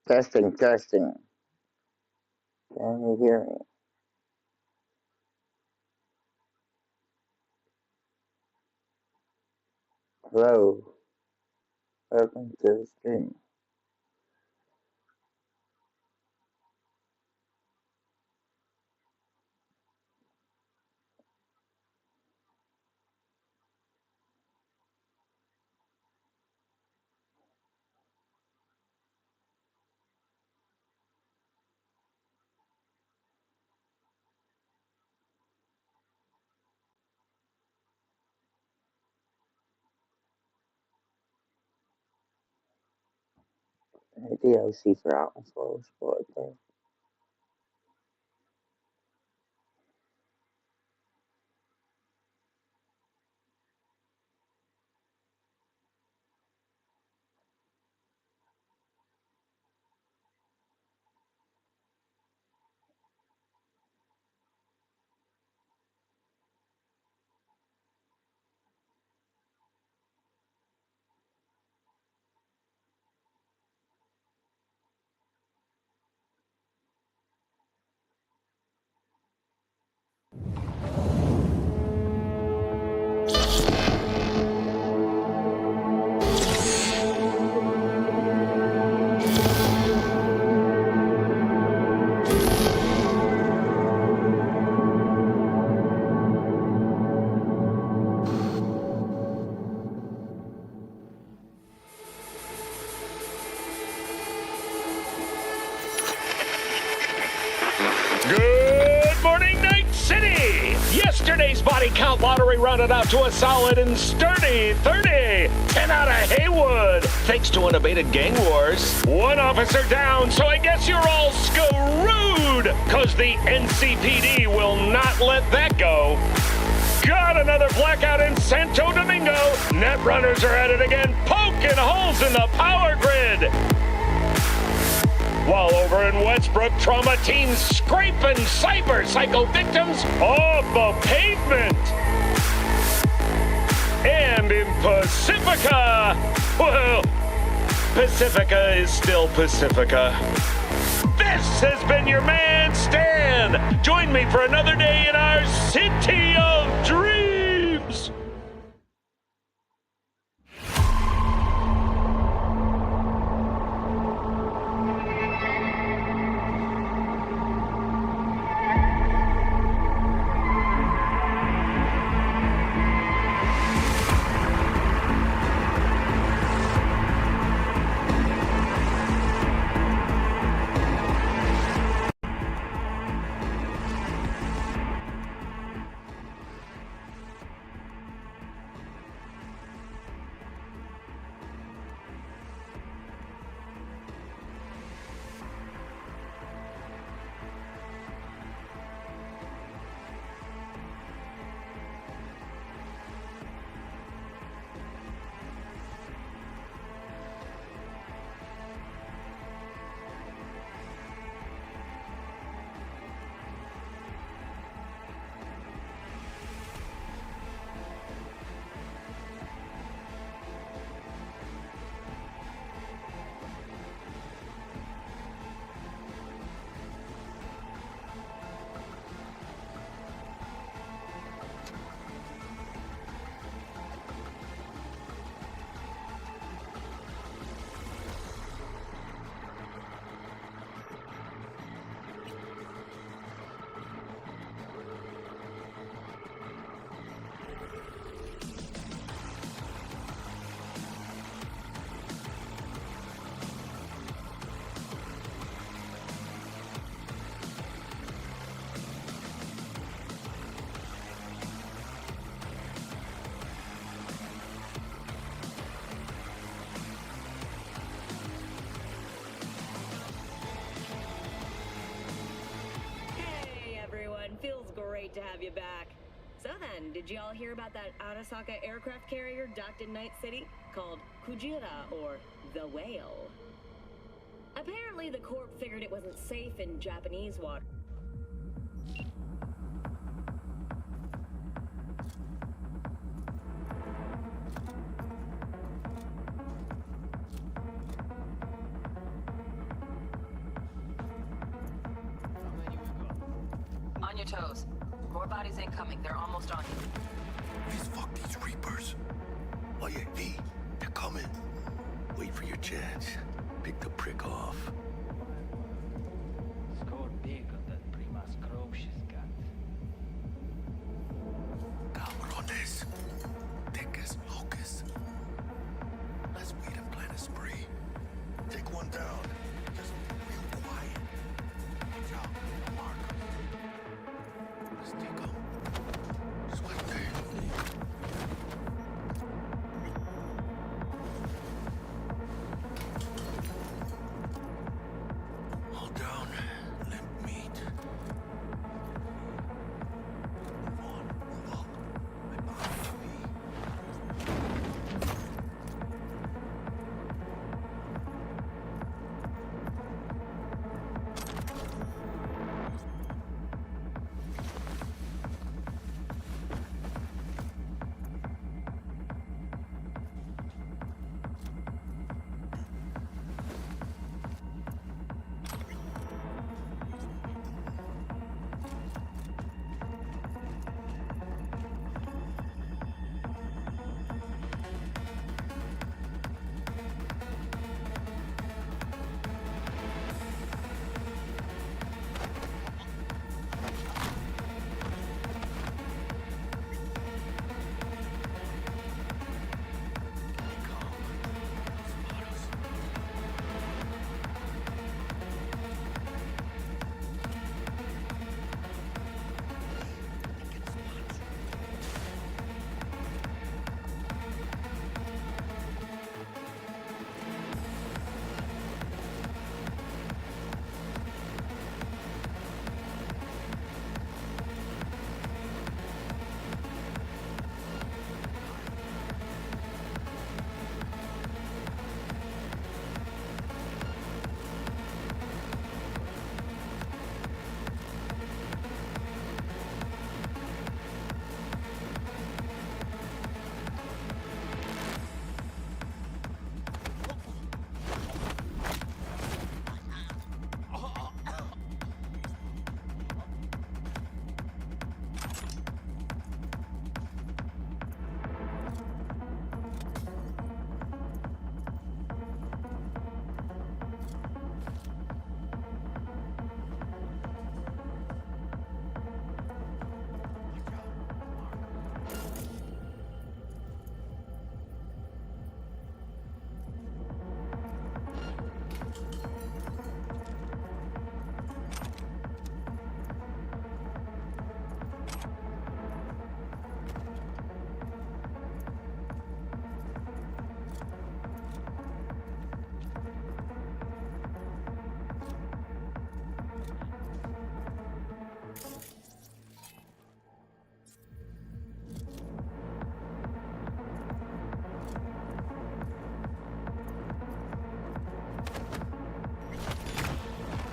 Testing, testing. Can you hear me? Hello. Welcome to the stream. DLC for Outlaw Sport there. Good morning, Night City! Yesterday's body count lottery rounded out to a solid and sturdy 30. 10 out of Haywood, thanks to unabated gang wars. One officer down, so I guess you're all screwed, cause the NCPD will not let that go. Got another blackout in Santo Domingo. Netrunners are at it again, poking holes in the power grid. While over in Westbrook, trauma teams scraping cyber psycho victims off the pavement. And in Pacifica, well, Pacifica is still Pacifica. This has been your man, Stan. Join me for another day in our city of dreams. Feels great to have you back. So then, did y'all hear about that Arasaka aircraft carrier docked in Night City called Kujira, or the Whale? Apparently the Corp figured it wasn't safe in Japanese water. your toes. More bodies incoming. They're almost on you. Please fuck these Reapers. Oh yeah, V, they're coming. Wait for your chance. Pick the prick off. Score big on that Primas Grove she's got. Cabrones. Thick as locusts. Let's wait and plan a spree. Take one down. Just real quiet. Watch out. Mark 'em. Let's take 'em. Swiftly. Hold down. Limp meat. Move on. Move up. I'm behind you, V.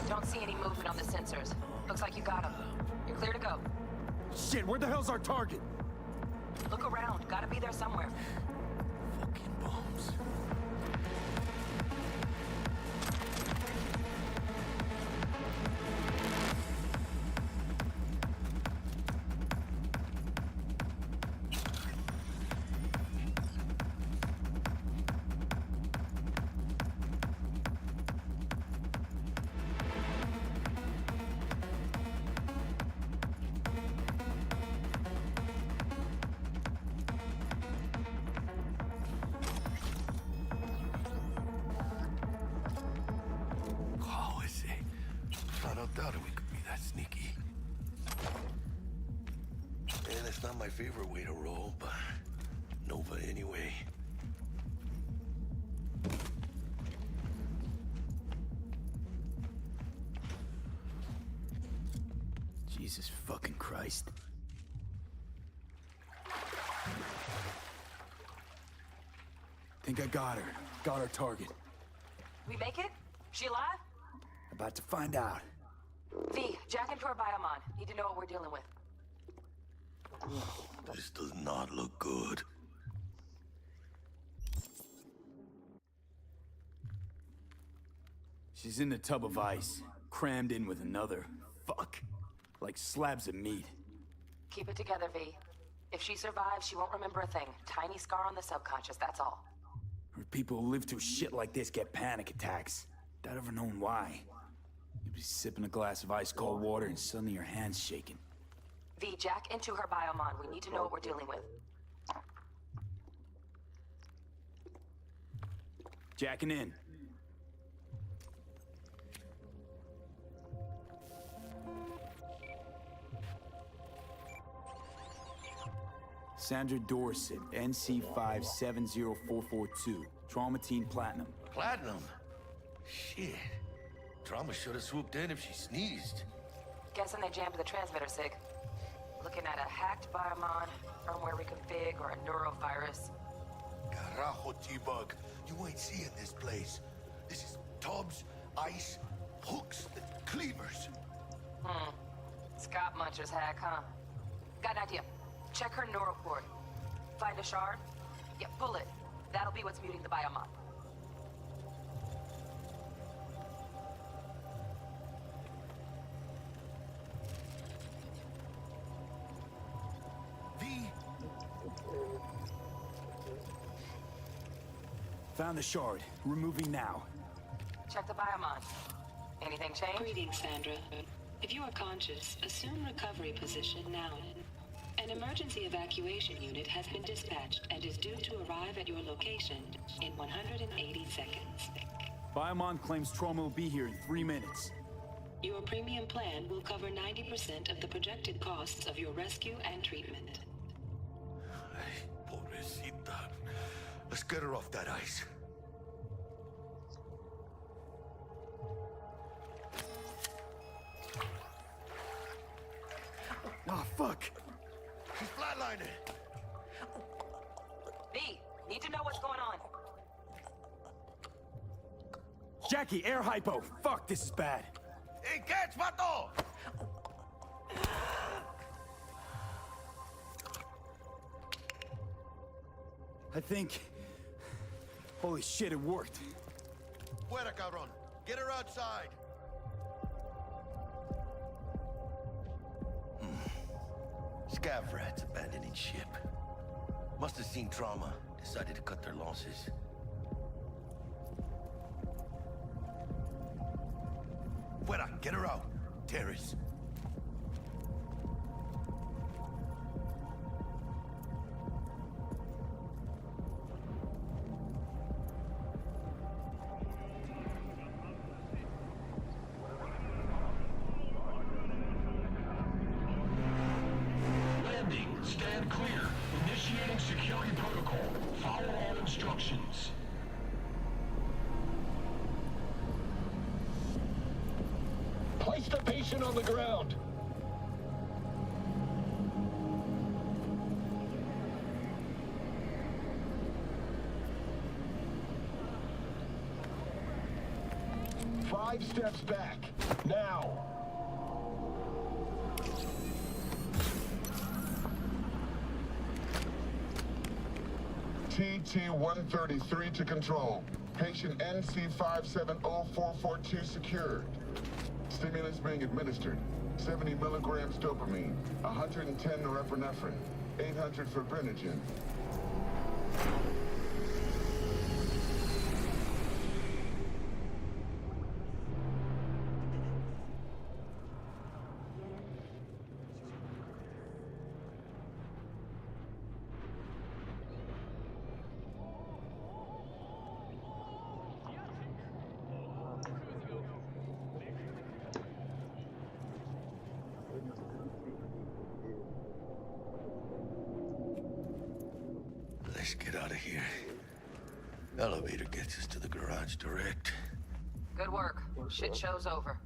Don't see any movement on the sensors. Looks like you got them. You're clear to go. Shit, where the hell's our target? Look around. Gotta be there somewhere. Fucking bombs. How is it? Flat out doubted we could be that sneaky. And it's not my favorite way to roll, but Nova anyway. Jesus fucking Christ. Think I got her. Got our target. We make it? She alive? About to find out. V, jack into her biomon. Need to know what we're dealing with. This does not look good. She's in the tub of ice, crammed in with another. Fuck. like slabs of meat. Keep it together, V. If she survives, she won't remember a thing. Tiny scar on the subconscious, that's all. Heard people who live through shit like this get panic attacks. Without ever knowing why. You'd be sipping a glass of ice-cold water and suddenly your hand's shaking. V, jack into her biomon. We need to know what we're dealing with. Jacking in. Sandra Dorset, NC570442. Traumatine Platinum. Platinum? Shit. Trauma should have swooped in if she sneezed. Guessing they jammed the transmitter, Sig. Looking at a hacked biomon, firmware reconfig, or a neurovirus. Carajo, T-Bug. You ain't seeing this place. This is tubs, ice, hooks, cleavers. Scott Muncher's hack, huh? Got an idea. Check her neural cord. Find a shard? Yeah, pull it. That'll be what's muting the biomon. V. Found the shard. Removing now. Check the biomon. Anything change? Greetings, Sandra. If you are conscious, assume recovery position now. An emergency evacuation unit has been dispatched and is due to arrive at your location in 180 seconds. Biomon claims trauma will be here in 3 minutes. Your premium plan will cover 90% of the projected costs of your rescue and treatment. Ay, pobrecita. Let's get her off that ice. Oh, fuck! She's flatlining. V, need to know what's going on. Jackie, air hypo! Fuck, this is bad. Hey, catch, vato! I think... Holy shit, it worked. Fuera, cabrón. Get her outside. Scav rats abandoning ship. Must have seen trauma. Decided to cut their losses. Fuera, get her out. Terrace. Landing. Stand clear. Initiating security protocol. Follow all instructions. Place the patient on the ground. Five steps back. Now. TT-133 to control. Patient NC570442 secured. Stimulants being administered. 70 milligrams dopamine, 110 norepinephrine, 800 fibrinogen. Let's get out of here. Elevator gets us to the garage direct. Good work. Shit show's over.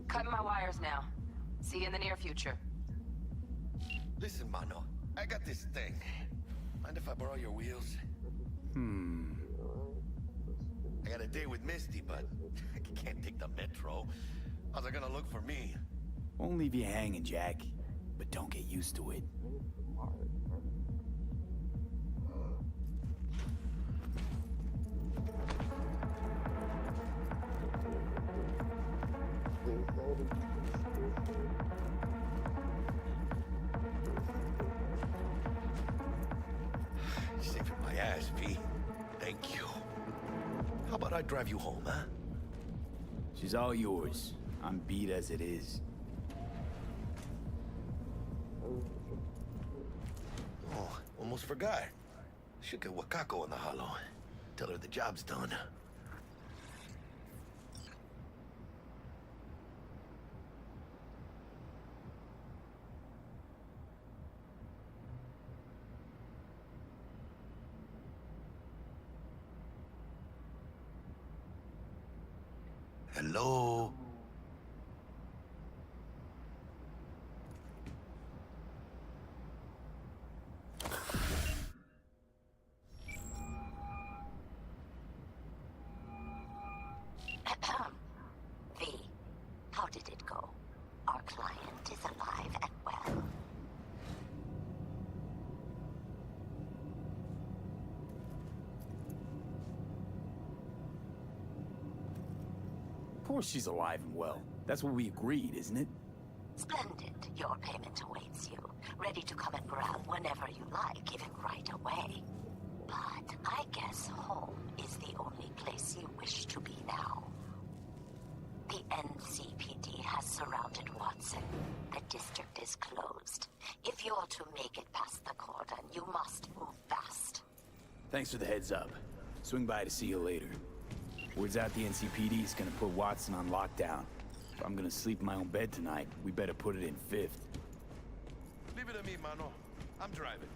Cutting my wires now. See you in the near future. Listen, mano. I got this thing. Mind if I borrow your wheels? I got a date with Misty, but I can't take the metro. How's it gonna look for me? Won't leave you hanging, Jack. But don't get used to it. I drive you home, huh? She's all yours. I'm beat as it is. Oh, almost forgot. Should get Wakako on the holo. Tell her the job's done. Hello? V, how did it go? Our client is alive and well. Of course she's alive and well. That's what we agreed, isn't it? Splendid. Your payment awaits you. Ready to come and grab whenever you like, even right away. But I guess home is the only place you wish to be now. The NCPD has surrounded Watson. The district is closed. If you're to make it past the cordon, you must move fast. Thanks for the heads up. Swing by to see you later. Word's out the NCPD is gonna put Watson on lockdown. If I'm gonna sleep in my own bed tonight, we better put it in 5th. Leave it to me, mano. I'm driving.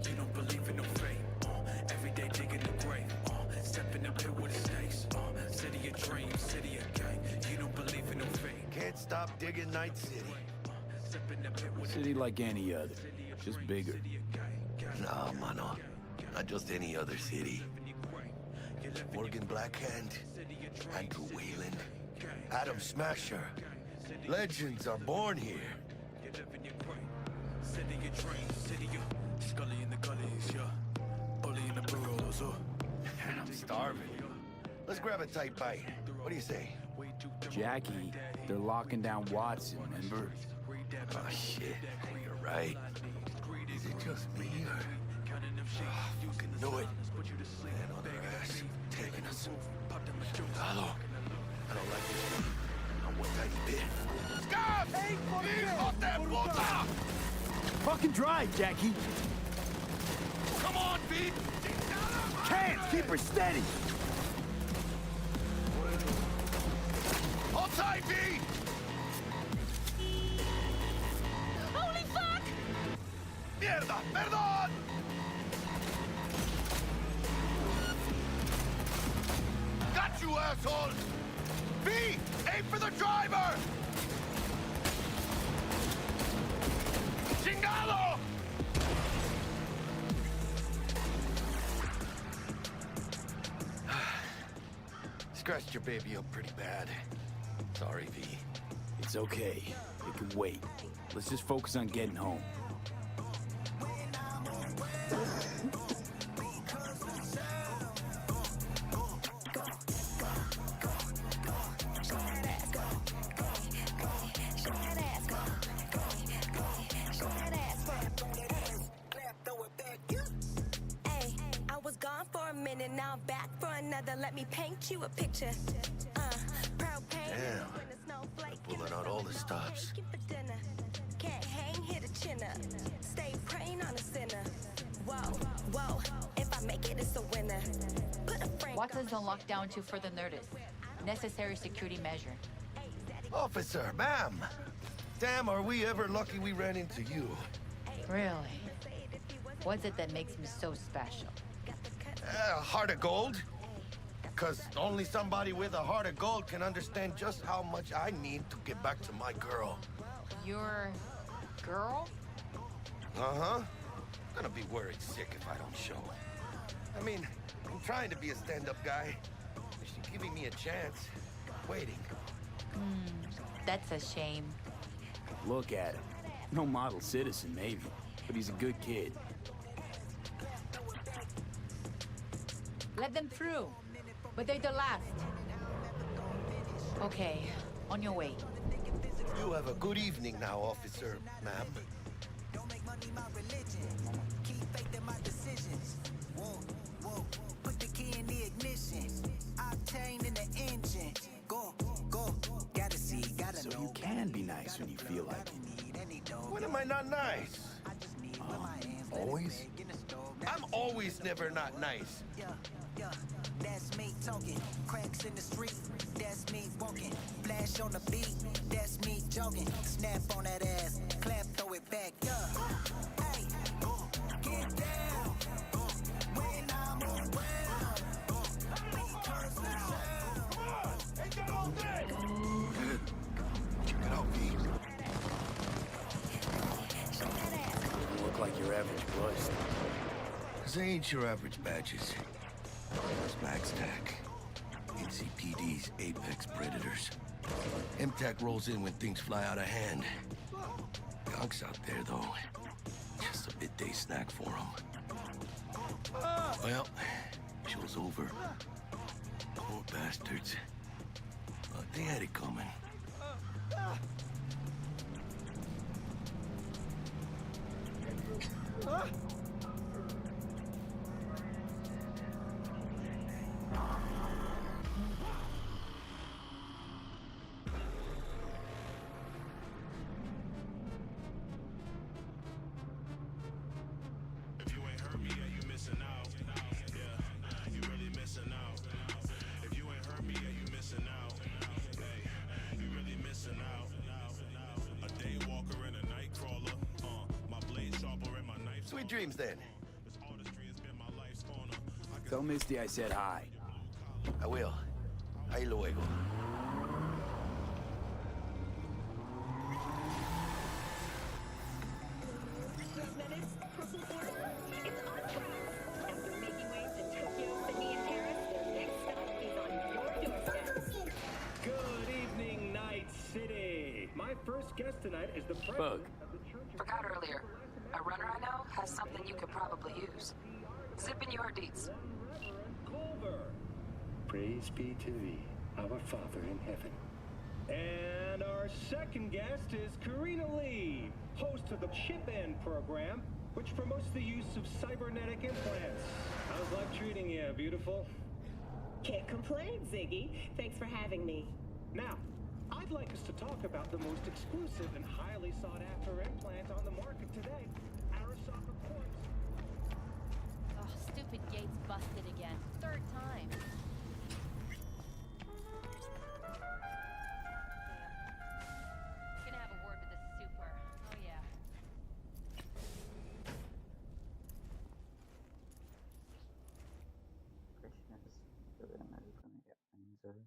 You don't believe in no fate. Every day digging the grave. Step in the pit with the snakes. City of dreams, city of gang. You don't believe in no fate. Can't stop digging Night City. City like any other, just bigger. Nah, mano. Not just any other city. Morgan Blackhand, Andrew Wayland, Adam Smasher. Legends are born here. City of dreams, city of Scully in the gullies, yeah. Bully in the burrows, And I'm starving. Let's grab a tight bite. What do you say? Jackie, they're locking down Watson, remember? Oh, shit. You're right. Is it just me, or... Oh, fucking knew it. Man on their ass. Taking us. Hello. I don't like this. Not one tiny bit. Scab! Hijo de puta! Fucking drive, Jackie! Come on, Pete! Can't! Keep her steady! Hold tight, V! Holy fuck! Mierda! Perdón! Got you, asshole! V! Aim for the driver! Chingado! Scratched your baby up pretty bad. Sorry, V. It's okay. It can wait. Let's just focus on getting home. Hey, I was gone for a minute, now I'm back for another. Let me paint you a picture. Proud pain. Damn. Pulling out all the stops. Can't hang, hit a chin up. Stay praying on a sinner. Whoa, whoa. If I make it, it's a winner. Put a frame. Watson's on lockdown to further notice. Necessary security measure. Officer, ma'am! Damn, are we ever lucky we ran into you. Really? What's it that makes me so special? Heart of gold? Because only somebody with a heart of gold can understand just how much I need to get back to my girl. Your girl? Uh-huh. Gonna be worried sick if I don't show. I mean, I'm trying to be a stand-up guy. She's giving me a chance. Waiting. That's a shame. Look at him. No model citizen, maybe, but he's a good kid. Let them through. But they're the last. Okay, on your way. You have a good evening now, officer, ma'am. Put the key in the ignition. Octane in the engine. Go. Gotta see, gotta So know. you can be nice when you feel like it. When am I not nice? Always? I'm always never not nice. Yeah, that's me talking. Cracks in the street, that's me walking. Flash on the beat, that's me jogging. Snap on that ass, clap, throw it back. Yeah, hey, get down. When I'm around, because the sound. Ain't that all day? Check it out, V. You look like your average bust. They ain't your average badges. It's Max Tac. NCPD's apex predators. MTAC rolls in when things fly out of hand. Gonks out there, though. Just a midday snack for them. Well, show's over. Poor bastards. But they had it coming. Sweet dreams, then. Tell Misty I said hi. I will. Ahí luego. Good evening, Night City. My first guest tonight is the president of the Church of... Forgot earlier. A runner I know has something you could probably use. Zip in your deeds. Culver. Praise be to thee, our Father in heaven. And our second guest is Karina Lee, host of the Chip In program, which promotes the use of cybernetic implants. How's life treating you, beautiful? Can't complain, Ziggy. Thanks for having me. Now, I'd like us to talk about the most exclusive and highly sought-after implant on the market today, Arasaka Quartz. Oh, stupid gate's busted again. Third time. Gonna have a word with the super. Oh, yeah. Krishna's doing everything to get things over.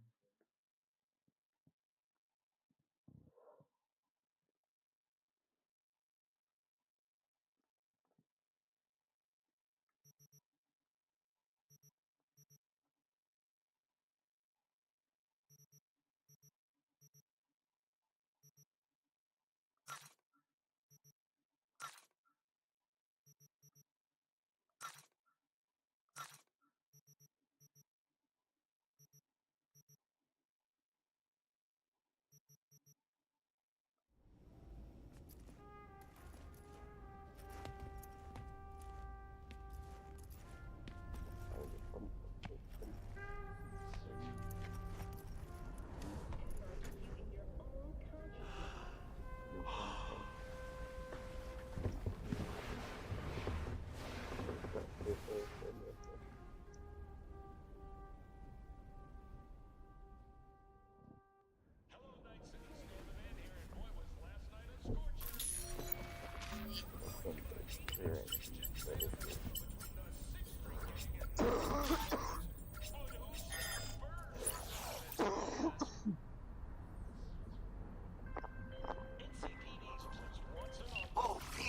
Oh, V.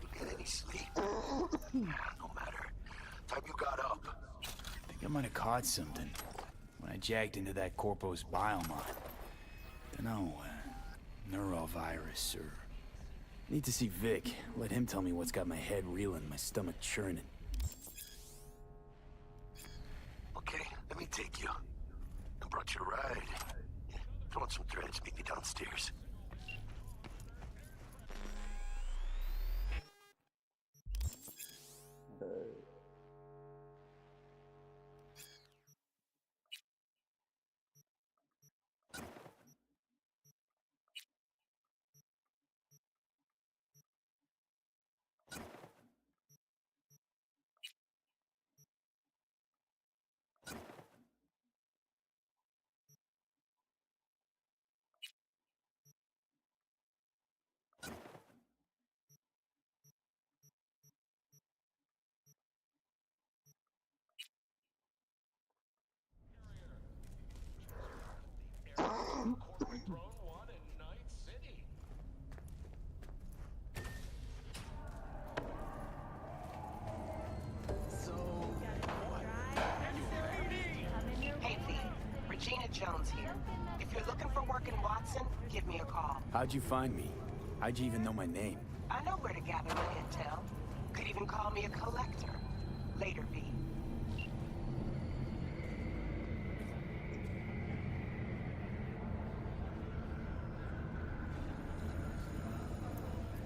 You get any sleep? No matter. Time you got up. I think I might have caught something when I jacked into that Corpo's biomod. Dunno, virus, or... Need to see Vic. Let him tell me what's got my head reeling, my stomach churning. Okay, let me take you. I brought you a ride. If you want some threads, meet me downstairs. Corporate Drone 1 in Night City. Hey, V. Regina Jones here. If you're looking for work in Watson, give me a call. How'd you find me? How'd you even know my name? I know where to gather my intel. Could even call me a collector. Later, V.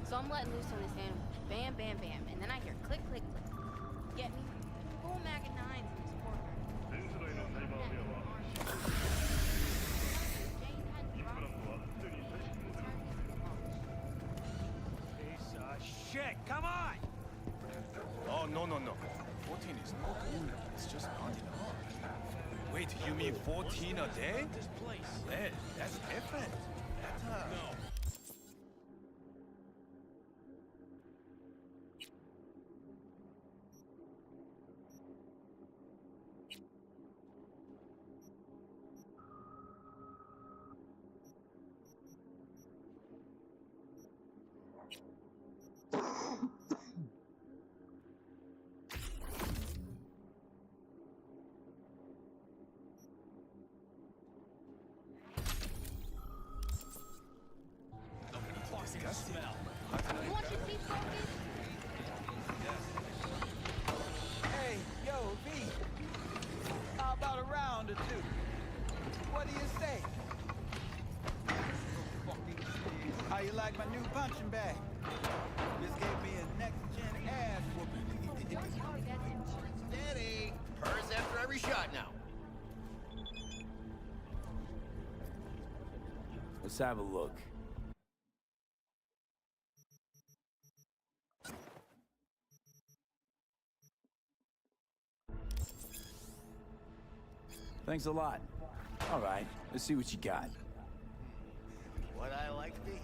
So I'm letting loose on this animal. Bam, bam, bam. And then I hear click, click, click. Get me? Full mag of 9s in this corner. Piece of shit, come on! Oh, no. 14 is no good. It's just not enough. Wait, you mean 14 a day? This place. That's different. No. Disgusting. You want your seat focused? Hey, yo, V. How about a round or two? What do you say? How you like my new punching bag? Just gave me a next-gen ass whooping. Steady. Purrs after every shot now. Let's have a look. Thanks a lot. All right, let's see what you got. What I like to hear.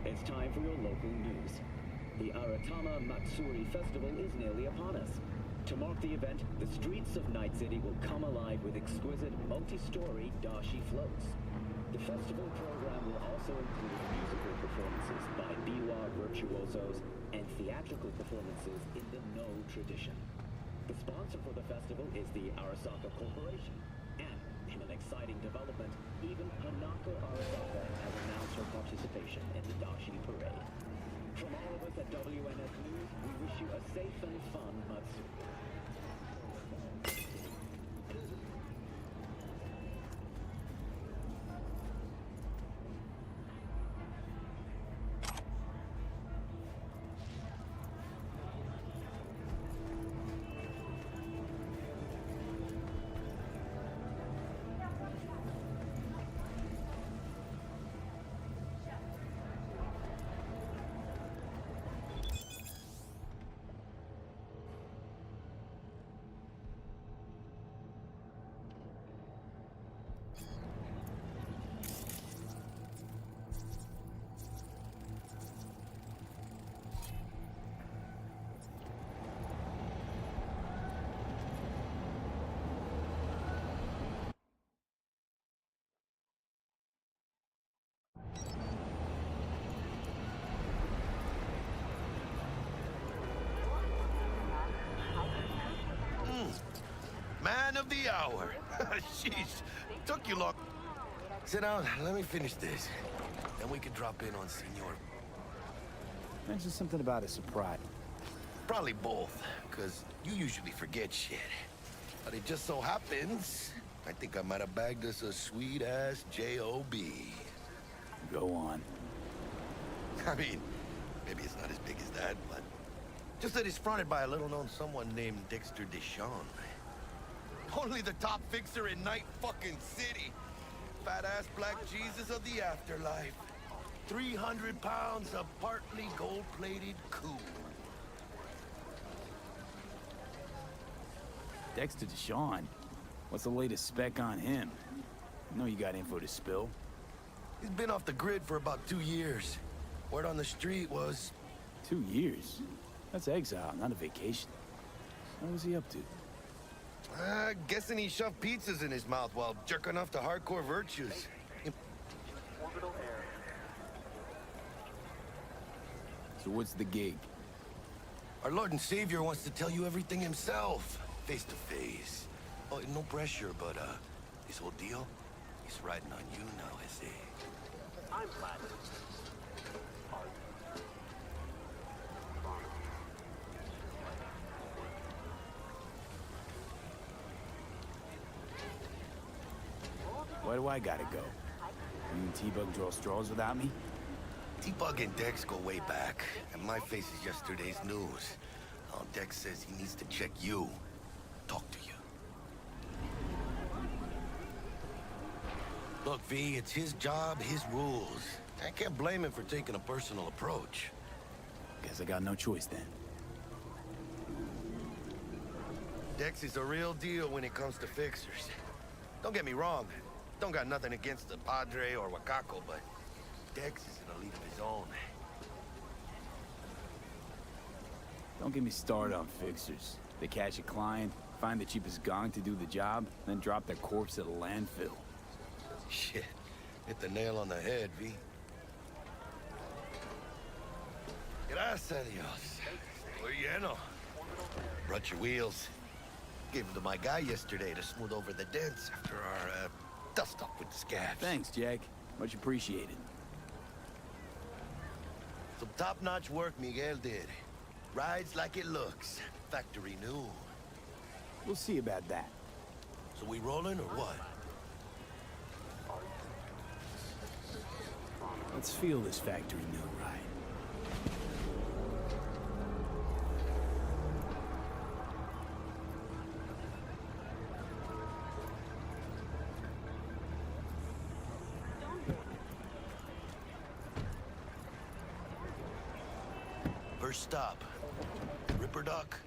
It's time for your local news. The Aratama Matsuri Festival is nearly upon us. To mark the event, the streets of Night City will come alive with exquisite multi-story dashi floats. The festival program will also include musical performances by biwa virtuosos and theatrical performances in the No tradition. The sponsor for the festival is the Arasaka Corporation. And in an exciting development, even Hanako Arasaka has announced her participation in the Dashi Parade. From all of us at WNS News, we wish you a safe and fun Matsuri. of the hour. Sheesh, took you long. Sit down, let me finish this. Then we can drop in on Senor. Mention something about a surprise. Probably both, because you usually forget shit. But it just so happens, I think I might have bagged us a sweet-ass J.O.B. Go on. I mean, maybe it's not as big as that, but... just that it's fronted by a little-known someone named Dexter Deshawn. Only the top fixer in Night fucking City. Fat-ass black Jesus of the afterlife. 300 pounds of partly gold-plated cool. Dexter Deshawn? What's the latest spec on him? I know you got info to spill. He's been off the grid for about 2 years. Word on the street was... 2 years? That's exile, not a vacation. What was he up to? Guessing he shoved pizzas in his mouth while jerking off to hardcore virtues. So what's the gig? Our Lord and Savior wants to tell you everything himself, face to face. Oh, no pressure, but this whole deal is riding on you now, S.A. I'm Platinum. Why do I gotta go? You and T-Bug draw straws without me? T-Bug and Dex go way back, and my face is yesterday's news. Oh, Dex says he needs to check you, talk to you. Look, V, it's his job, his rules. I can't blame him for taking a personal approach. Guess I got no choice then. Dex is a real deal when it comes to fixers. Don't get me wrong, don't got nothing against the Padre or Wakako, but Dex is in a league of his own. Don't get me started on fixers. They catch a client, find the cheapest gong to do the job, then drop their corpse at a landfill. Shit, hit the nail on the head, V. Gracias a Dios. Muy lleno. Brought your wheels. Gave them to my guy yesterday to smooth over the dents after our, dust up with the scabs. Thanks, Jack. Much appreciated. Some top-notch work Miguel did. Rides like it looks. Factory new. We'll see about that. So we rolling or what? Let's feel this factory new ride. First stop. Ripper Duck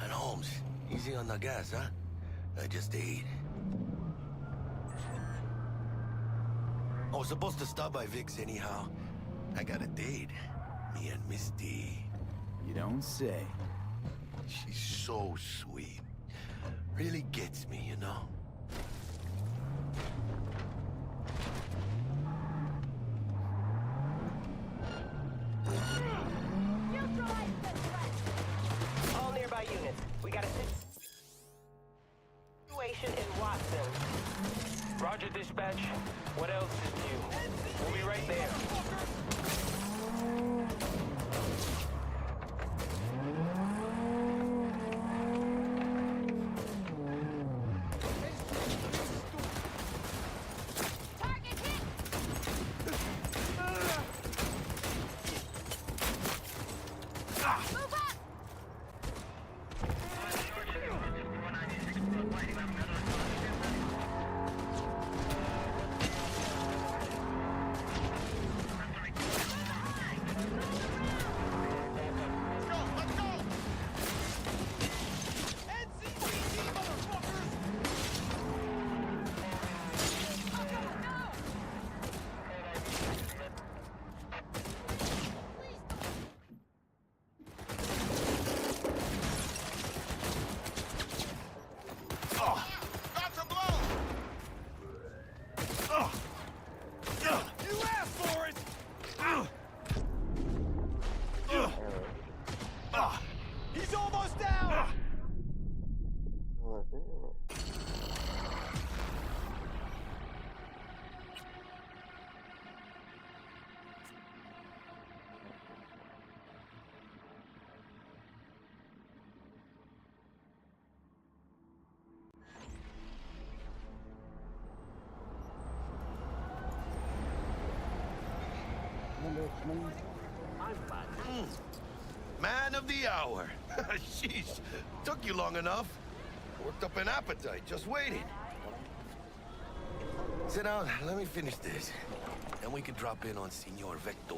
and Holmes. Easy on the gas, huh? I just ate. I was supposed to stop by Vic's anyhow. I got a date. Me and Misty. You don't say. She's so sweet. Really gets me, you know? All nearby units. We got a situation in Watson. Roger, dispatch. What else is new? We'll be right there. Man of the hour. Sheesh. Took you long enough. Worked up an appetite just waiting. Sit down. Let me finish this. Then we can drop in on Senor Vector.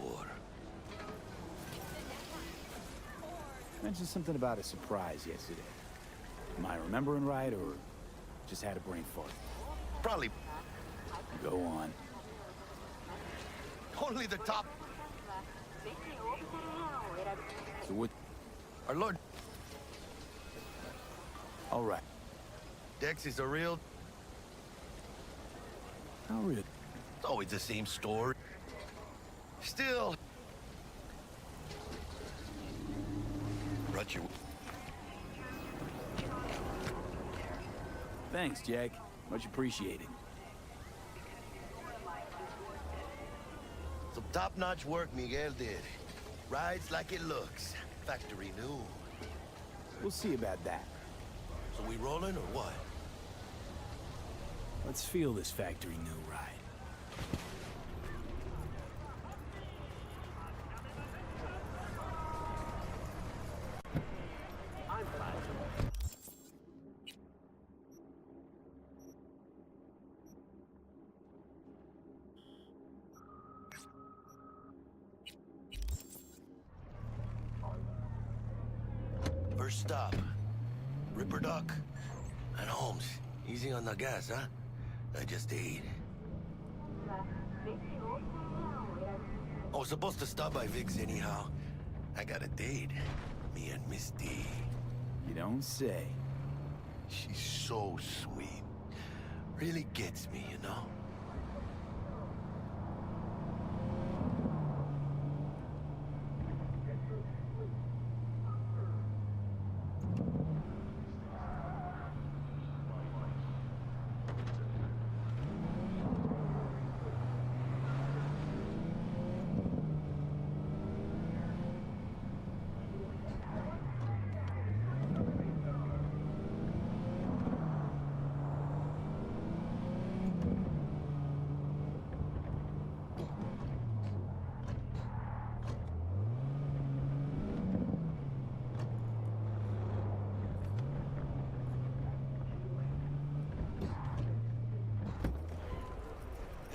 Mentioned something about a surprise yesterday. Am I remembering right, or just had a brain fart? Probably. Go on. Only the top. So what? Our Lord. All right. Dex is a real... How real? It's always the same story. Still... Brought you... Thanks, Jack. Much appreciated. Some top-notch work Miguel did. Rides like it looks. Factory new. We'll see about that. So we rolling or what? Let's feel this factory new ride. First stop. Ripper Duck. And Holmes. Easy on the gas, huh? I just ate. I was supposed to stop by Vic's anyhow. I got a date. Me and Miss D. You don't say. She's so sweet. Really gets me, you know?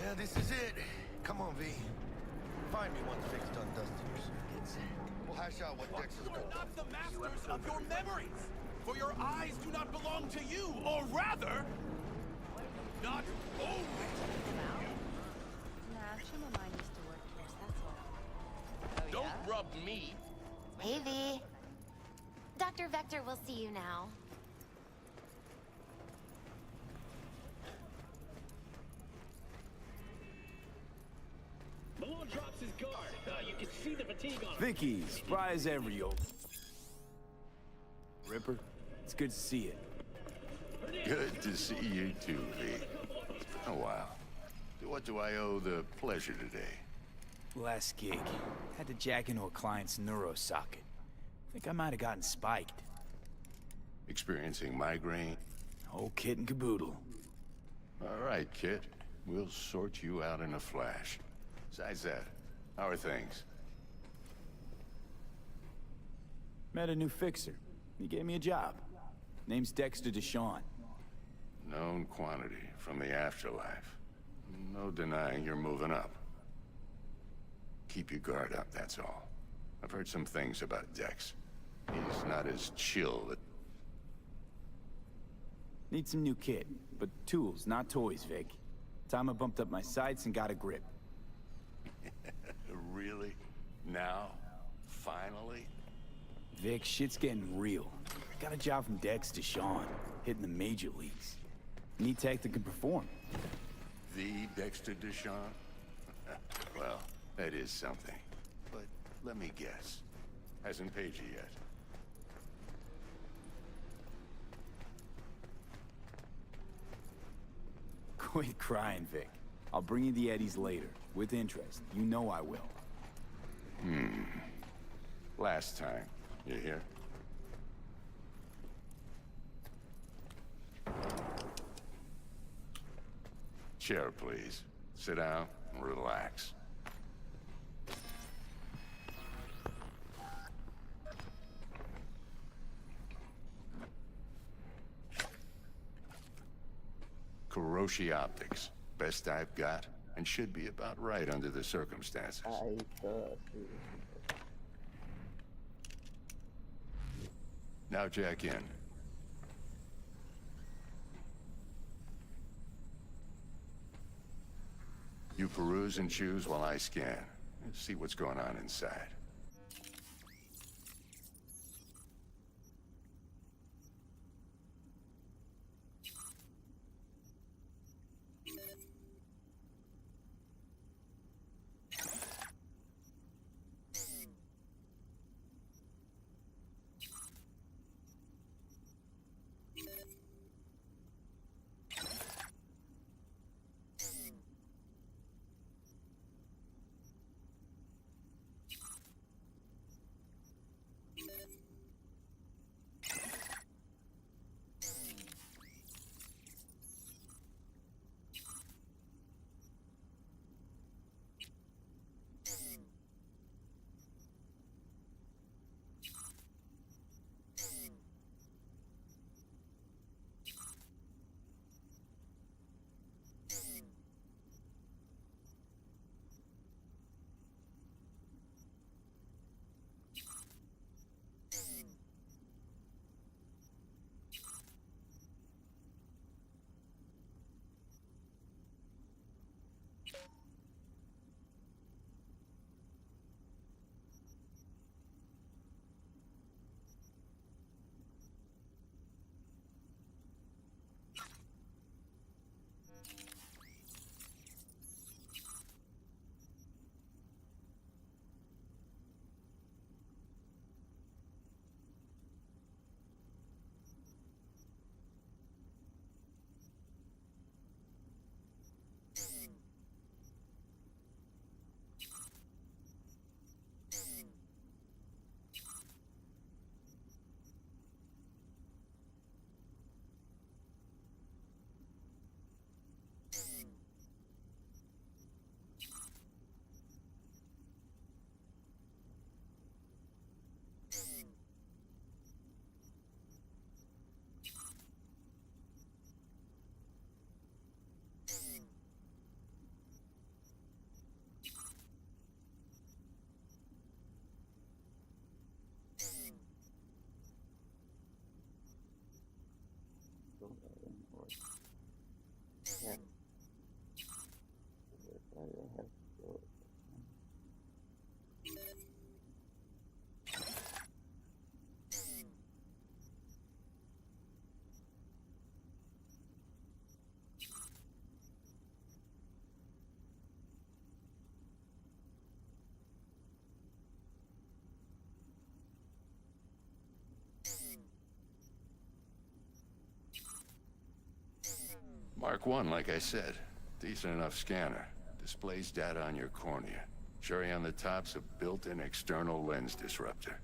Yeah, this is it. Come on, V. Find me once Vic's done dusting your circuits. We'll hash out what Dex is You going are not the masters of your memories, for your eyes do not belong to you, or rather, not only Don't rub me. Hey, V. Dr. Vector will see you now. Malone drops his guard. You can see the fatigue on him. Vicky, spry as ever, yo. Ripper, it's good to see you. Good to see you too, V. Oh, wow. To what do I owe the pleasure today? Last gig. Had to jack into a client's neurosocket. Think I might have gotten spiked. Experiencing migraine? Whole kit and caboodle. All right, kid. We'll sort you out in a flash. Besides that, how are things? Met a new fixer. He gave me a job. Name's Dexter Deshawn. Known quantity from the afterlife. No denying you're moving up. Keep your guard up, that's all. I've heard some things about Dex. He's not as chill. Need some new kit, but tools, not toys, Vic. Time I bumped up my sights and got a grip. Really? Now? Finally? Vic, shit's getting real. Got a job from Dex Deshawn, hitting the major leagues. Need tech that can perform. The Dexter Deshawn? Well, that is something. But let me guess. Hasn't paid you yet. Quit crying, Vic. I'll bring you the eddies later, with interest. You know I will. Last time. You hear? Chair, please. Sit down and relax. Kuroshi optics. Best I've got, and should be about right under the circumstances. Now jack in. You peruse and choose while I scan. Let's see what's going on inside. Mark 1, like I said. Decent enough scanner. Displays data on your cornea. Cherry on the top's a built-in external lens disruptor.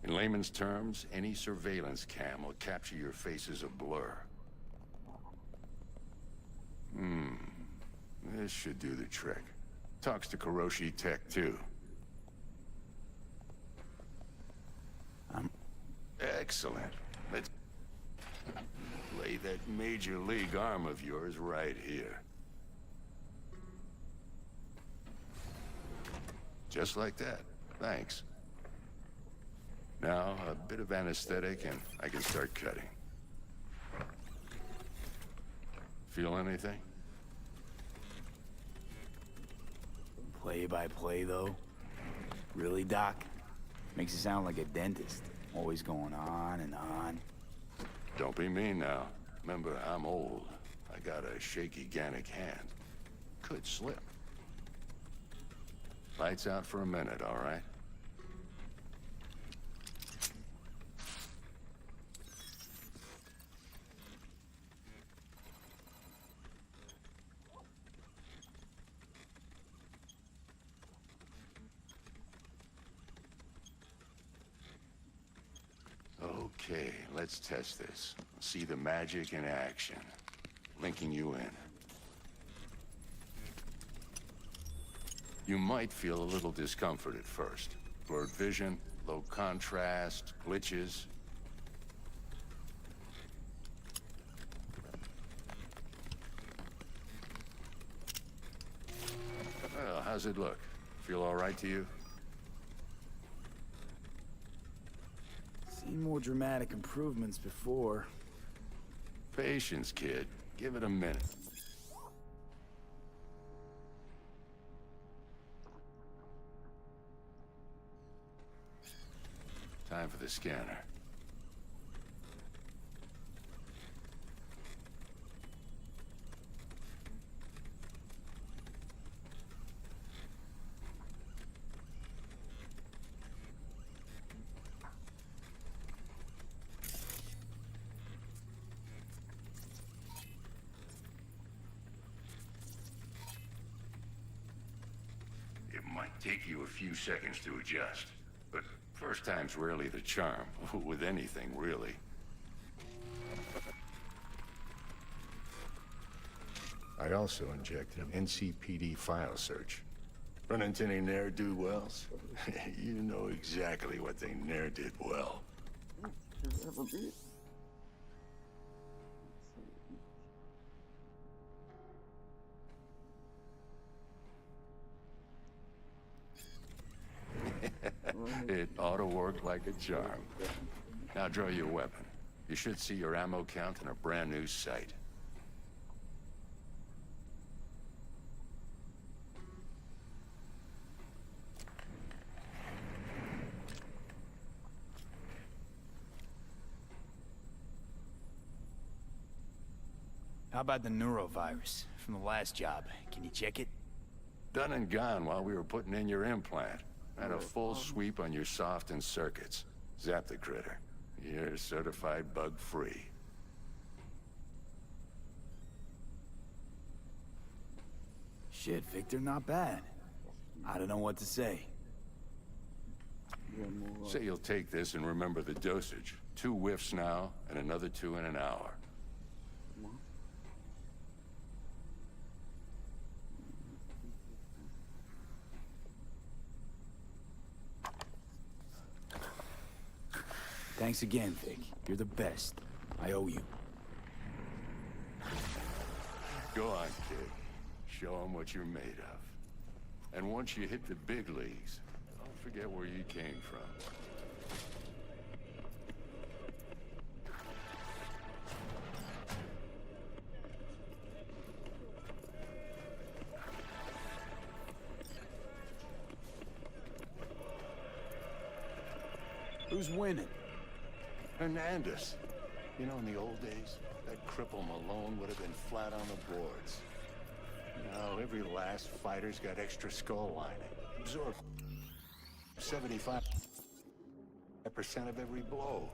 In layman's terms, any surveillance cam will capture your face as a blur. This should do the trick. Talks to Kuroshi Tech, too. Excellent. Let's lay that major league arm of yours right here. Just like that. Thanks. Now, a bit of anesthetic and I can start cutting. Feel anything? Play by play, though? Really, Doc? Makes you sound like a dentist. Always going on and on. Don't be mean now. Remember, I'm old. I got a shaky Gannic hand. Could slip. Lights out for a minute, all right? Okay, let's test this. See the magic in action. Linking you in. You might feel a little discomfort at first. Blurred vision, low contrast, glitches. How's it look? Feel all right to you? Seen more dramatic improvements before. Patience, kid. Give it a minute. Time for the scanner. It might take you a few seconds to adjust, but first time's rarely the charm, with anything, really. I also injected an NCPD file search. Run into any ne'er-do-wells? You know exactly what they ne'er did well. It ought to work like a charm. Now draw your weapon. You should see your ammo count in a brand new sight. How about the neurovirus from the last job? Can you check it? Done and gone while we were putting in your implant. Had a full sweep on your soft and circuits. Zap the critter. You're certified bug-free. Shit, Victor, not bad. I don't know what to say. Say you'll take this and remember the dosage. 2 whiffs now, and another 2 in an hour. Thanks again, Vic. You're the best. I owe you. Go on, kid. Show them what you're made of. And once you hit the big leagues, don't forget where you came from. Who's winning? Hernandez. You know, in the old days, that cripple Malone would have been flat on the boards. Now, every last fighter's got extra skull lining. Absorb 75% of every blow.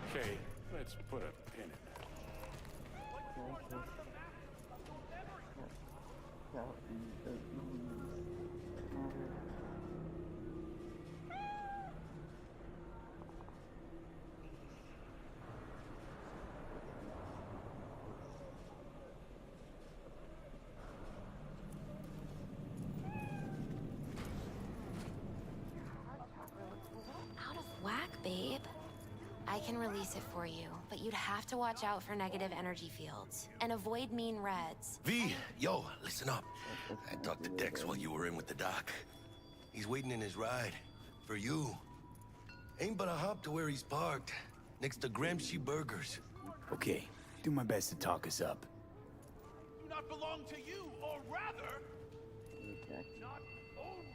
Okay, let's put a pin in that. Out of whack, babe. I can release it for you, but you'd have to watch out for negative energy fields and avoid mean reds. V, yo, listen up. I talked to Dex while you were in with the doc. He's waiting in his ride. For you. Ain't but a hop to where he's parked. Next to Gramsci Burgers. Okay, do my best to talk us up. Do not belong to you, or rather, not only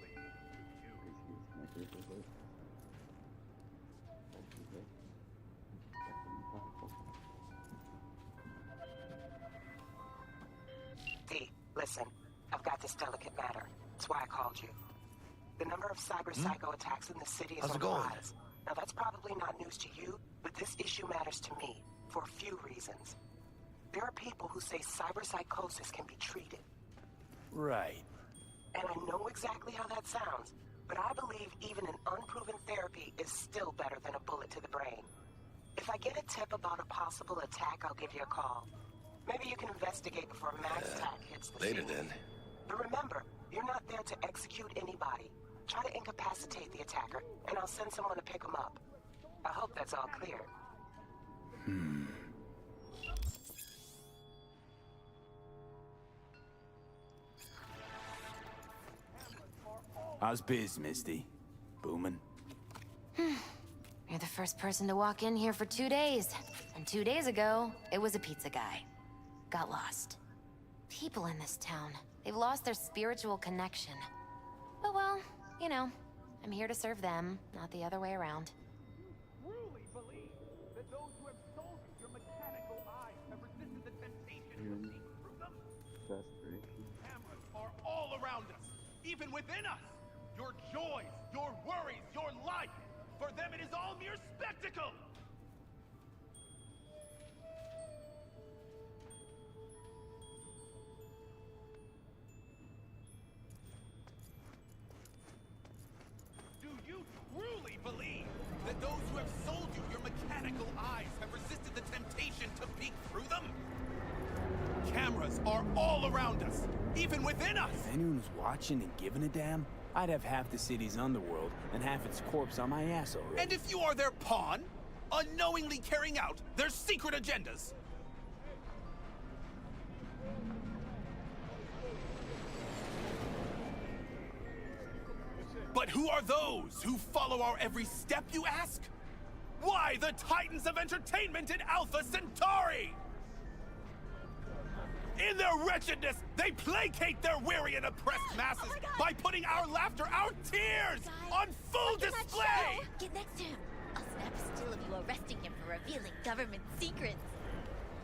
V, listen. I've got this delicate matter. That's why I called you. The number of cyber psycho attacks in the city is How's on it the going? rise. Now that's probably not news to you, but this issue matters to me for a few reasons. There are people who say cyber psychosis can be treated. Right. And I know exactly how that sounds, but I believe even an unproven therapy is still better than a bullet to the brain. If I get a tip about a possible attack, I'll give you a call. Maybe you can investigate before Max Tack hits the Later scene. then. But remember, you're not there to execute anybody. Try to incapacitate the attacker, and I'll send someone to pick him up. I hope that's all clear. How's biz, Misty? Booming? You're the first person to walk in here for 2 days. And 2 days ago, it was a pizza guy. Got lost. People in this town, they've lost their spiritual connection. But well, you know, I'm here to serve them, not the other way around. Truly believe that those who have sold you your mechanical eyes have resisted the temptation to see through them? Cameras are all around us, even within us. Your joys, your worries, your life. For them, it is all mere spectacle. Do you truly believe that those who have sold you your mechanical eyes have resisted the temptation to peek through them? Cameras are all around us, even within us! If anyone was watching and giving a damn, I'd have half the city's underworld and half its corpse on my ass already. And if you are their pawn, unknowingly carrying out their secret agendas. But who are those who follow our every step, you ask? Why, the titans of entertainment in Alpha Centauri! In their wretchedness, they placate their weary and oppressed masses by putting our laughter, our tears, on full display! Get next to him. I'll snap a still of you arresting him for revealing government secrets.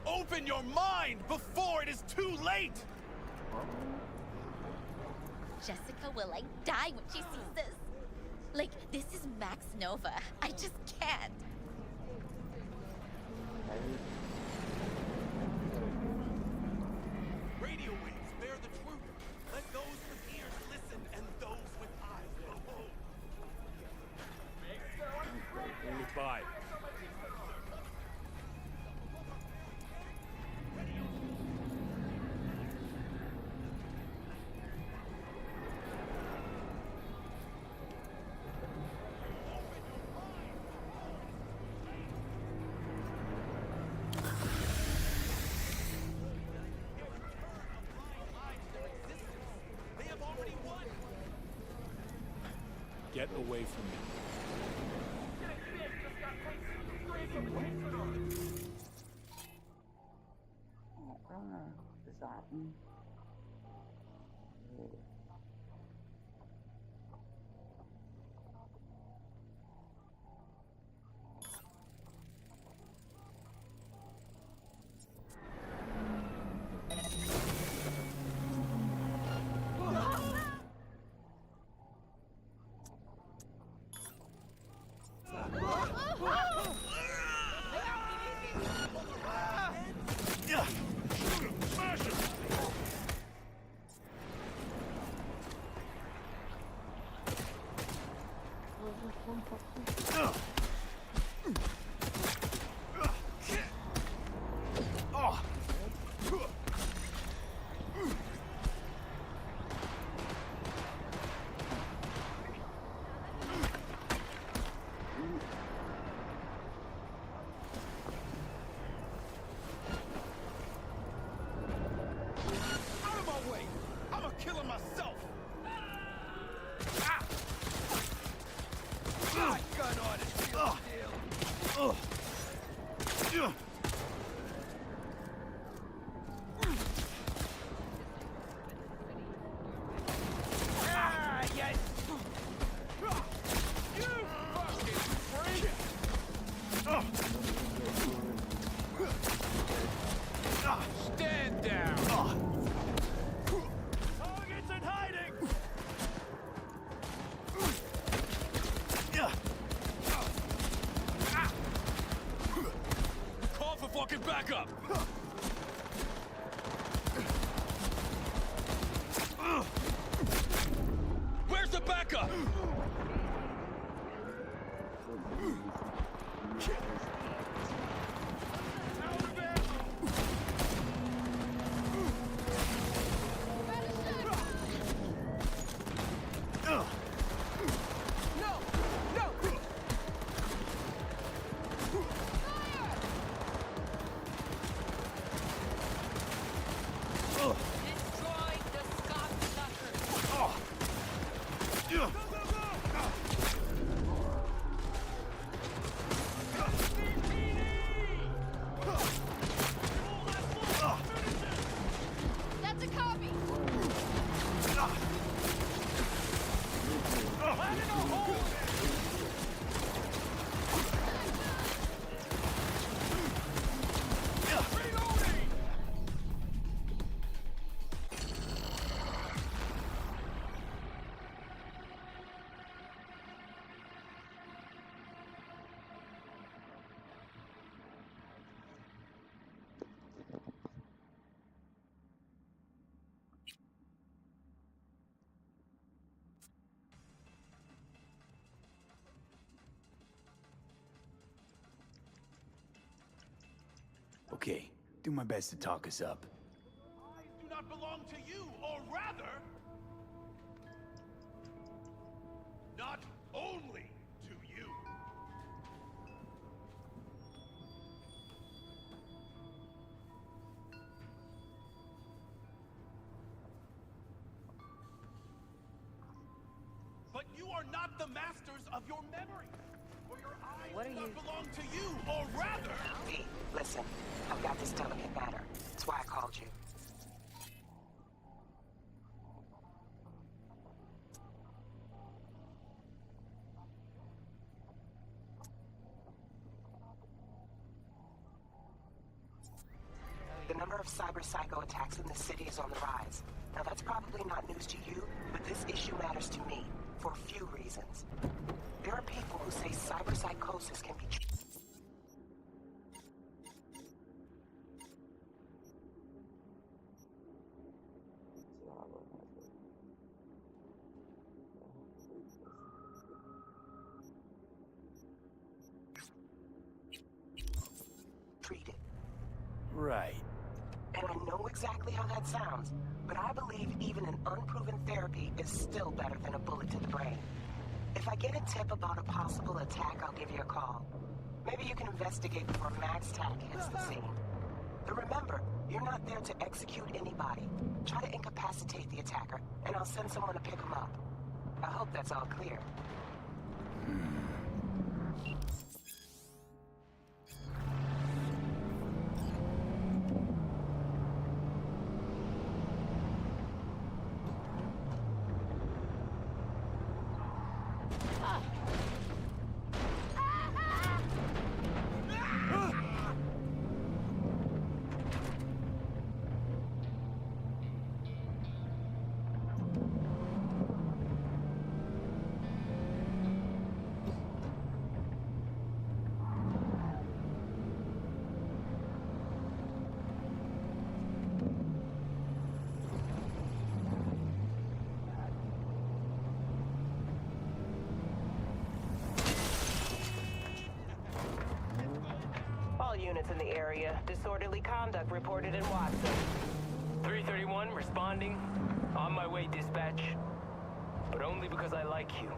Open your mind before it is too late! Jessica will, like, die when she sees this. Like, this is Max Nova. I just can't. Radio waves bear the truth. Let those with ears listen and those with eyes behold. Bye. Get away from me. Out of my way! I'm a killer myself! Ah! Gun on it, deal. Yes! You fucking freak! Stand down! Target's in hiding! Call for fucking backup! Where's the backup? Okay, do my best to talk us up. Eyes do not belong to you, or rather... not only to you. But you are not the masters of your memory. For your eyes do not belong to you, or rather... V, listen. I've got this delicate matter. That's why I called you. The number of cyber psycho attacks in the city is on the rise. Now that's probably not news to you, but this issue matters to me for a few reasons. There are people who say cyber psychosis can be treated. Right. And I know exactly how that sounds, but I believe even an unproven therapy is still better than a bullet to the brain. If I get a tip about a possible attack, I'll give you a call. Maybe you can investigate before Max Tack hits the scene. But remember, you're not there to execute anybody. Try to incapacitate the attacker, and I'll send someone to pick him up. I hope that's all clear. All units in the area. Disorderly conduct reported in Watson. 331, responding. On my way, dispatch. But only because I like you.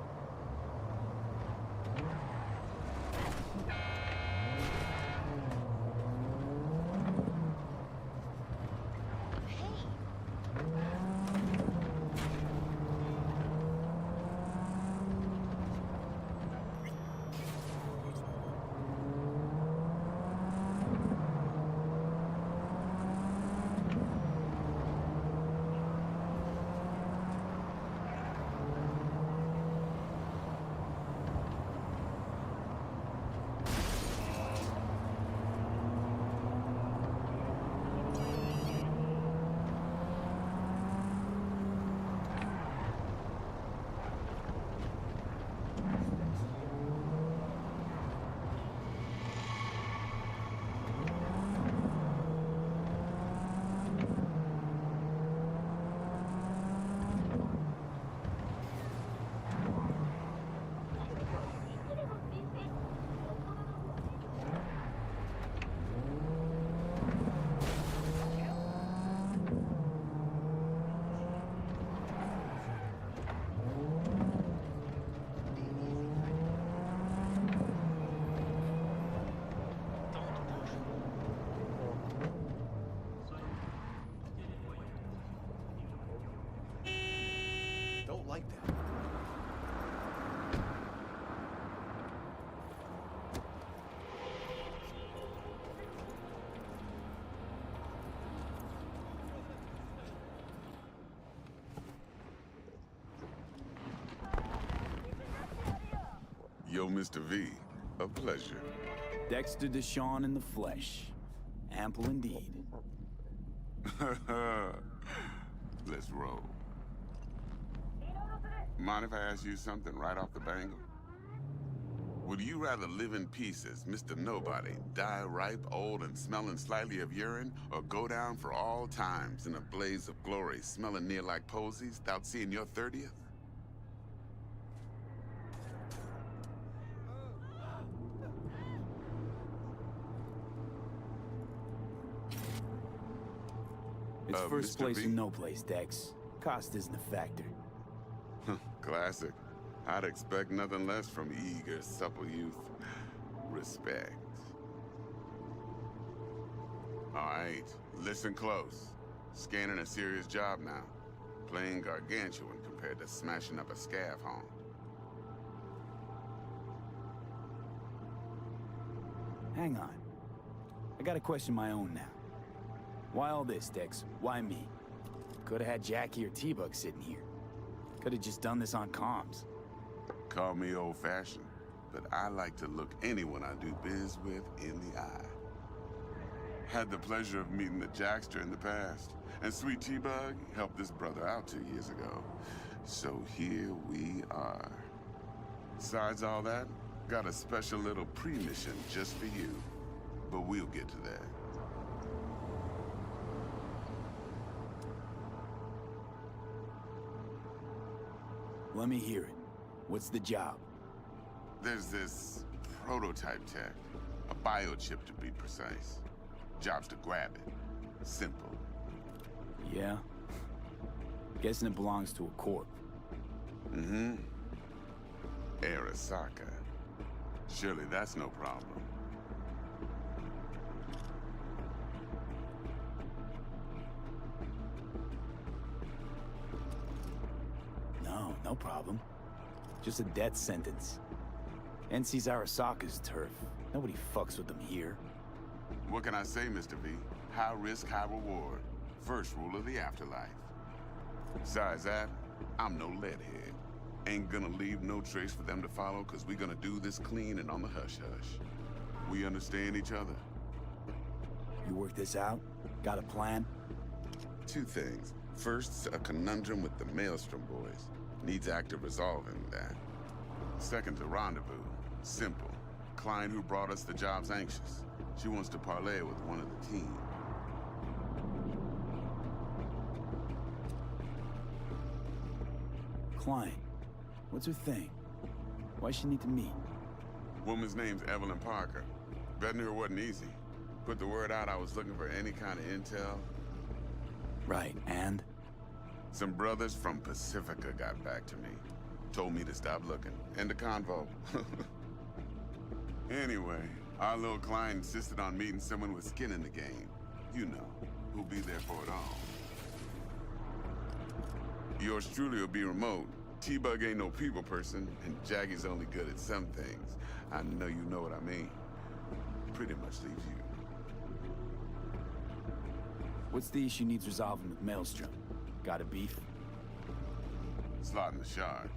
Don't like that. Yo, Mr. V, a pleasure. Dexter Deshawn in the flesh. Ample indeed. Let's roll. Mind if I ask you something right off the bangle? Would you rather live in peace as Mr. Nobody, die ripe, old, and smelling slightly of urine, or go down for all times in a blaze of glory, smelling near like posies, without seeing your 30th? It's first Mr. place V? or no place, Dex. Cost isn't a factor. Classic. I'd expect nothing less from eager, supple youth. Respect. All right, listen close. Scanning a serious job now. Playing gargantuan compared to smashing up a scav home. Hang on. I got a question my own now. Why all this, Dex? Why me? Could have had Jackie or T-Bug sitting here. Could have just done this on comms. Call me old-fashioned, but I like to look anyone I do biz with in the eye. Had the pleasure of meeting the Jackster in the past, and Sweet T-Bug helped this brother out 2 years ago. So here we are. Besides all that, got a special little pre-mission just for you. But we'll get to that. Let me hear it. What's the job? There's this prototype tech, a biochip to be precise. Job's to grab it. Simple. Yeah? Guessing it belongs to a corp. Mm-hmm. Arasaka. Surely that's no problem. No problem. Just a death sentence. NC's Arasaka's turf. Nobody fucks with them here. What can I say, Mr. V? High risk, high reward. First rule of the afterlife. Besides that, I'm no leadhead. Ain't gonna leave no trace for them to follow, cause we gonna do this clean and on the hush-hush. We understand each other. You work this out? Got a plan? Two things. First, a conundrum with the Maelstrom boys. Needs active resolving that. Second, a rendezvous. Simple. Client who brought us the job's anxious. She wants to parlay with one of the team. Client. What's her thing? Why she need to meet? Woman's name's Evelyn Parker. Vetting her wasn't easy. Put the word out I was looking for any kind of intel. Right, and? Some brothers from Pacifica got back to me. Told me to stop looking. End of convo. Anyway, our little client insisted on meeting someone with skin in the game. You know, who'll be there for it all. Yours truly will be remote. T-Bug ain't no people person, and Jackie's only good at some things. I know you know what I mean. Pretty much leaves you. What's the issue needs resolving with Maelstrom? Got a beef? Slotting the shard.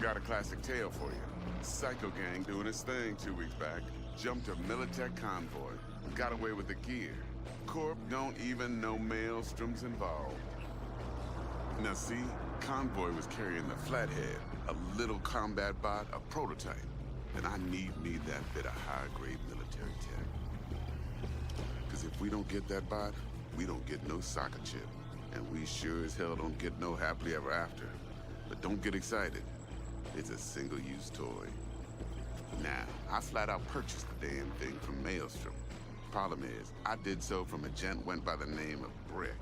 Got a classic tale for you. Psycho gang doing its thing 2 weeks back. Jumped a Militech convoy. Got away with the gear. Corp don't even know Maelstrom's involved. Now see, convoy was carrying the Flathead, a little combat bot, a prototype. And I need me that bit of high-grade military tech. Because if we don't get that bot, we don't get no soccer chip. And we sure as hell don't get no happily ever after. But don't get excited. It's a single-use toy. Now, I flat out purchased the damn thing from Maelstrom. Problem is, I did so from a gent went by the name of Brick.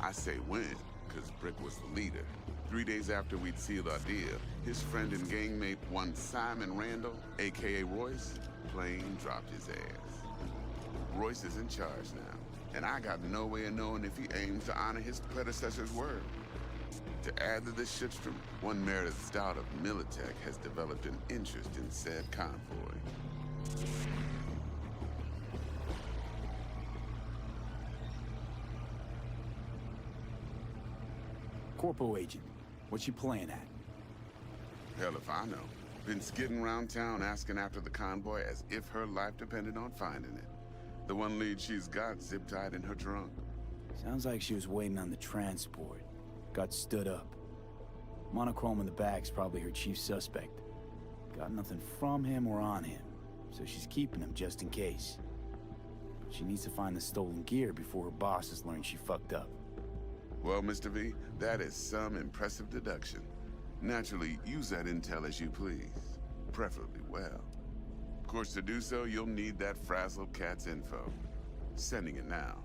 I say when, because Brick was the leader. 3 days after we'd sealed our deal, his friend and gangmate, one Simon Randall, a.k.a. Royce, plain dropped his ass. Royce is in charge now, and I got no way of knowing if he aims to honor his predecessor's word. To add to this shitstorm, one Meredith Stout of Militech has developed an interest in said convoy. Corpo agent. What you playing at? Hell if I know. Been skidding around town asking after the convoy as if her life depended on finding it. The one lead she's got zip-tied in her trunk. Sounds like she was waiting on the transport. Got stood up. Monochrome in the back's probably her chief suspect. Got nothing from him or on him, so she's keeping him just in case. She needs to find the stolen gear before her bosses learn she fucked up. Well, Mr. V, that is some impressive deduction. Naturally, use that intel as you please. preferably well. Of course, to do so, you'll need that frazzled cat's info. Sending it now.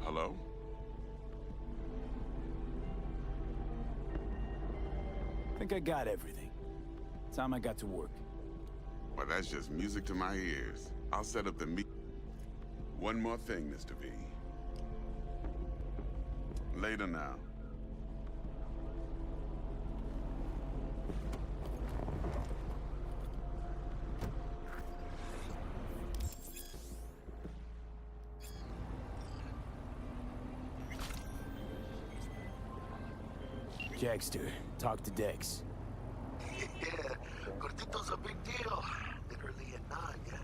Hello? I think I got everything. Time I got to work. Well, that's just music to my ears. I'll set up the meet. One more thing, Mr. V. Later now. Jackster, talk to Dex. Yeah, Cortito's a big deal. Literally a nod, yeah.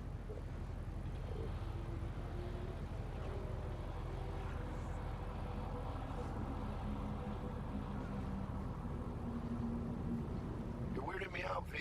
You're weirding me out, V.